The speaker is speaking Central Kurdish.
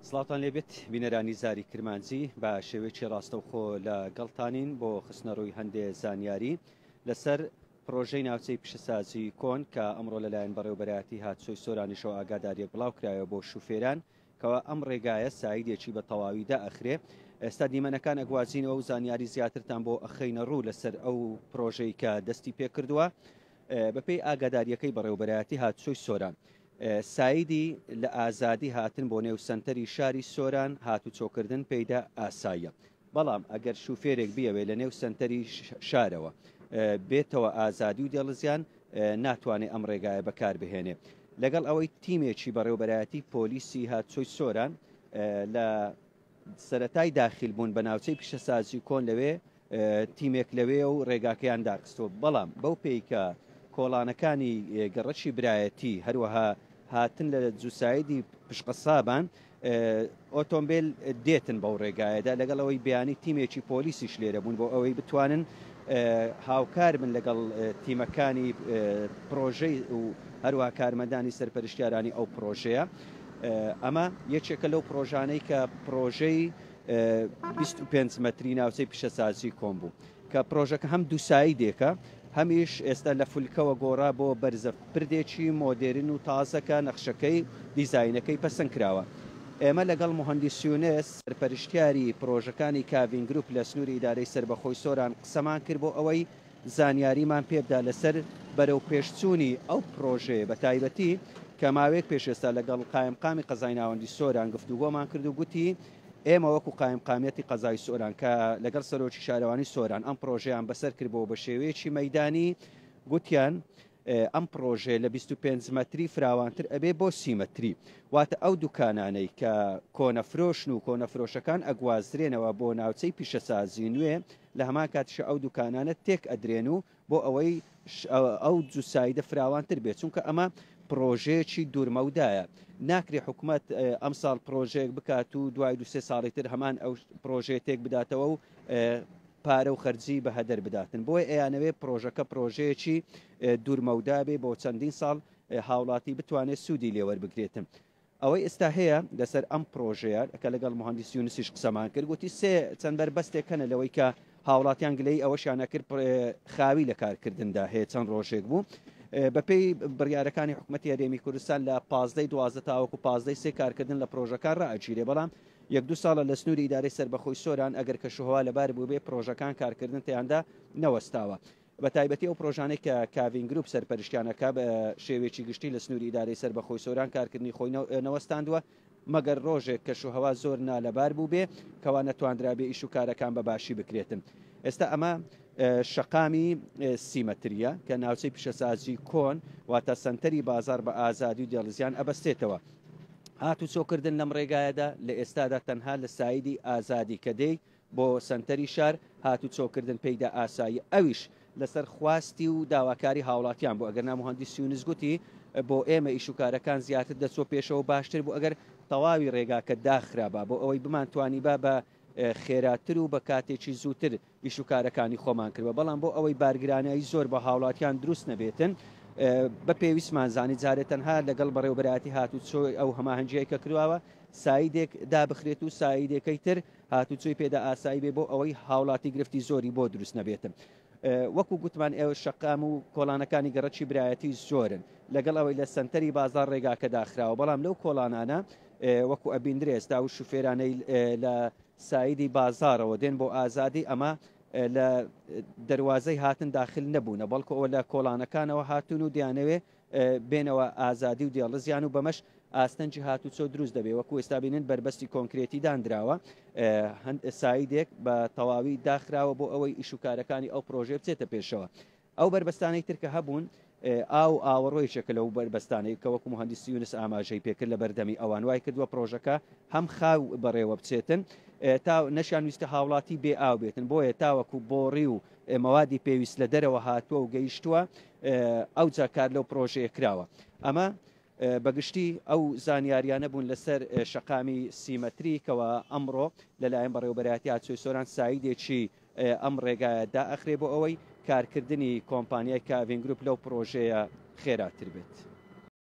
سڵاتان لێبێت بینەرانی زاری کرمانجی بە شێوەیەکی ڕاستەوخۆ لە گەڵتانین بۆ خستنەڕووی هەندێ زانیاری لەسەر پرۆژەی ناوچەی پیشەسازی کۆن کە ئەمڕۆ لەلایەن بەڕێوەبەرایەتی هاتسۆی سۆرانیشەوە ئاگاداریەک بڵاو کرایەوە بۆ شوفێران کەەوە ئەم ڕێگایە سایدێکی بە تەواویدا ئەخرێ. ئێستا دیمەنەکان ئەگوازینەوە و زانیاری زیاترتان بۆ ئەخەینە ڕوو لەسەر ئەو پرۆژەی کە دەستی پێ کردووە بەپێی ئاگاداریەکەی بەڕێوەبەرایەتی هاتسۆی سۆران. سایدی لە ئازادی هاتن بۆ نێو سنتەری شاری سۆران هاتوچۆکردن پێیدا ئاساییە، بەڵام ئەگەر شوفێرێک بیەوێ لە نێو سنتەری شارەوە بێتەوە ئازادی و دێڵزیان ناتوانێت ئەم ڕێگایە بەکار بهێنێ. لەگەڵ ئەوەی تیمێکی بەڕێوەبەرایەتی پۆلیسی هاتسۆی سۆران لە سەرەتای داخیلبوون بە ناوچەی پیشەسازی کۆن لەوێ تیمێک لەوێ و ڕێگاکەیان داخستۆ، بەڵام بەو پێیکە کۆڵانەکانی گەڕەکی برایەتی هەروەها هاتن لە جوسایدی پشقەسابان ئۆتۆمبیل دێتن بەو ڕێگایەدا لەگەڵ ئەوەی بیانی تیمێکی پۆلیسیش لێرە بوون بۆ ئەوەی بتوانن هاوکار بن لەگەڵ تیمەکانی پرۆژەی و هەروە کارمەندانی سەرپەرشتیارانی ئەو پرۆژەیە. ئەمە یەکێکە لەو پرۆژانەی کە پرۆژەی 25 مەتری ناوچەی پیشەسازی کۆن بوو کە پرۆژەکە هەم دووسایدێکە هەمیش ئێستا لە فولکەوە گۆڕا بۆ بەرزە پردێکی مۆدێرن و تازەکە نەخشەکەی دیزاینەکەی پەسەند کراوە. ئێمە لەگەڵ مهندسیونس سەرپەرشتیاری پرۆژەکانی کاڤین گروپ لە سنووری ئیدارەی سربەخۆی سۆران قسەمان کرد بۆ ئەوەی زانیاریمان پێبدا لەسەر بەرەو پێشچوونی ئەو پرۆژەیە بە تایبەتی کە ماوەیەک پێشێستا لەگەڵ قایمقامی قەزای ناوەندی سۆران گفتوگۆمان کرد و گوتی ئێمە وەکو قایمقامەتی قەزای سۆران کە لەگەڵ سەرۆکی شارەوانی سۆران ئەم پرۆژەیان بەسەر کردبەوە بە شێوەیەکی مەیدانی، گوتیان ئەم پرۆژێ لە 25 مەتری فراوانتر ئەبێ بۆ 30 مەتری، واتە ئەو دوکانانەی کە کۆنەفرۆشن و کۆنەفرۆشەکان ئەگوازرێنەوە بۆ ناوچەی پیشەسازی نوێ لە هەمان کاتیشە ئەو دوکانانە تێک ئەدرێن و بۆ ئەوەی ئەو جوسایدە فراوانتر بێت، چونکە ئەمە پرۆژەیەکی دوورمەودایە. ناکرێ حکوومەت ئەم ساڵ پرۆژەیەک بکات و دوای 2-3 ساڵی تر هەمان ئەو پرۆژێ تێک بداتەوە و پارە و خەرجی بە هەدەر بداتن. بۆی ئەیانەوێ پرۆژەکە پرۆژەیەکی دوورمەودا بێ بۆ چەندین ساڵ هاوڵاتی بتوانێت سوودی لێوەربگرێتن. ئەوەی ئێستا هەیە لەسەر ئەم پرۆژەیە کە لەگەڵ مهندسیونسیش قسەمان کرد، گوتی چەند بەربەستێکەنە لەوەی کە هاوڵاتیان گلەی ئەوەشیانە کرد خاوی لە کارکردندا هەیە چەند ڕۆژێک بوو. بەپێی بڕیارەکانی حکوومەتی هەرێمی کوردستان لە 15 تاوەکو 15 کارکردن لە پرۆژەکان ڕائەگیرێ، بەڵام 1-2 ساڵە لە سنووری ئیدارەی سەربەخۆی سۆران ئەگەر کەشوهەوا لەبار بوو بێ پرۆژەکان کارکردن تیاندا نەوەستاوە. بە تایبەتی ئەو پرۆژانەی کە کاڤین گروپ سەرپەرشتیانەکە بە شێوێکی گشتی لە سنووری ئیدارەی سەربەخۆی سۆران کارکردنی خۆی نەوەستاندووە مەگەر ڕۆژێک کەشوهەوا زۆر نالەبار بوو بێ کەوا نەتواندرا بێ ئیش و کارەکان بە باشی بکرێتن. ئێستا ئەمە شەقامی 30 مەتریە کە ناوچەی پیشەسازی کۆن واتە سنتەری بازار بە ئازادی و دێڵزیان ئەبەستێتەوە. هاتوچۆکردن لەم ڕێگایەدا لە ئێستادا تەنها لە سایدی ئازادی کە دەی بۆ سنتەری شار هاتوچۆکردن پێیدا ئاسایی، ئەویش لەسەر خواستی و داواکاری هاوڵاتیان بوو. ئەگەر نامهندسیونس گوتی بۆ ئێمە ئیشوکارەکان زیاتر دەچۆ پێشەوە باشتر بوو ئەگەر تەواوی ڕێگاکە داخرابا بۆ ئەوەی بمانتوانی بە خێراتر و بە کاتێکی زووتر ئیشوکارەکانی خۆمان کردوە، بەڵام بۆ ئەوەی بارگرانایی زۆر بە هاوڵاتیان دروست نەبێتن بە پێویستمان زانی جارێت تەنها لەگەڵ بەڕێوەبەرایەتی هاتوچۆی ئەو هەماهەنگیەی کە کردووە سایدێک دابخرێت و سایدێکەی تر هاتوچۆی پێدا ئاسایی بێ بۆ ئەوەی هاوڵاتی گرفتی زۆری بۆ دروست نەبێتن. وەکو گوتمان ئێوە شەقام و کۆڵانەکانی گەڕەکی برایەتی زۆرن لەگەڵ ئەوەی لە سنتەری بازار ڕێگاکە داخراوە، بەڵام لەو کۆڵانانە وەکو ئەبیندرێستا و شوفێرانەی لە سایدی بازارەوە دێن بۆ ئازادی ئەمە لە دەواازەی هاتن داخل نەبوونە، بەڵکو ئەوە لە کۆڵانەکانەوە هاتون و دیانەوێ بێنەوە ئازادی و دێڵزیان و بەمەش ئاستەنجی هاتوچۆ دروست دەبێ. وەکو ئێستا بینن بربەستی کۆنکرێتی دانراوە سایدێک بە تەواوی داخراوە بۆ ئەوەی ئیشوکارەکانی ئەو پرۆژێ بچێتە پێشەوە. ئەو بربەستانەی ترکە هەبوون ئاوەڕۆیشەکە لەو بربەستانەی کە وەکو مهندسیونس ئاماژەی پێکرد لە بەردەمی ئەوان وای کردووە پرۆژەکە هەم خاو بەڕێوە بچێتن تا نەشان ویستە هاوڵاتی بێ ئاو بێتن، بۆیە تاوەکو بۆڕی و موادی پێویست لە دەرەوە هاتووە و گەیشتووە ئەو جاکار لەو پرۆژەیە کراوە. ئەمە بەگشتی ئەو زانیاریانە بوون لەسەر شەقامی 30 مەتری کەەوە ئەمڕۆ لەلایەن بەڕێوەبەرایەتی هاتسۆی سۆران سایدێکی ئەم ڕێگایە دائەخرێ بۆ ئەوەی کارکردنی کۆمپانیای کاڤین گروپ لەو پرۆژەیە خێراتر بێت.